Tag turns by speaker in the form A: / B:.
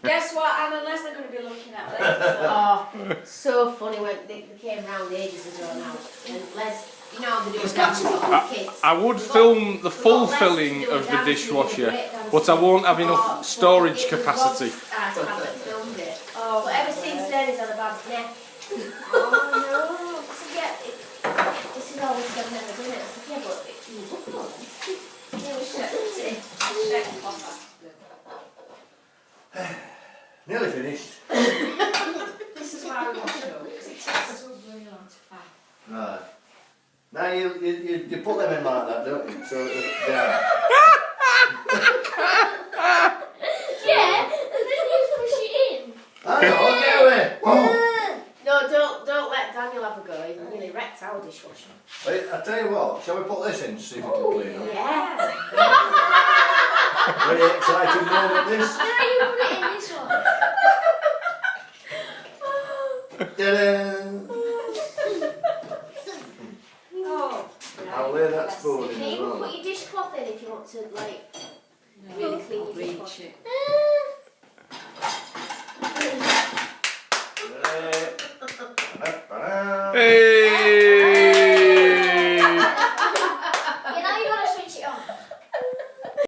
A: Guess what? Anne and Les are going to be looking at this.
B: Oh, so funny when they came round ages ago now. And Les, you know how they do a dance with kids.
C: I would film the full filling of the dishwasher, but I won't have enough storage capacity.
B: I haven't filmed it.
A: Oh,
B: But ever since then he's had a bad neck.
A: oh
B: I said, yeah, this is always I've never done it. I said, yeah, but you look on. Yeah, we should have it.
D: Nearly finished.
A: This is why we wash it up, because it takes so bloody long to fry.
D: Right. Now you put them in like that, don't you? So yeah.
B: Yeah, and then you push it in.
D: I know, get away. Oh.
B: No, don't let Daniel have a go. He nearly wrecked our dishwasher.
D: Wait, I tell you what. Shall we put this in to see if we can clean up?
B: Yeah.
D: Very exciting moment this.
B: No, you put it in this one.
D: Ta-da!
A: Oh,
D: I'll lay that spoon in
B: You can
D: as
B: even
D: well.
B: put your dishcloth in if you want to, like, really clean your dishwasher.
D: Hey.
C: Hey!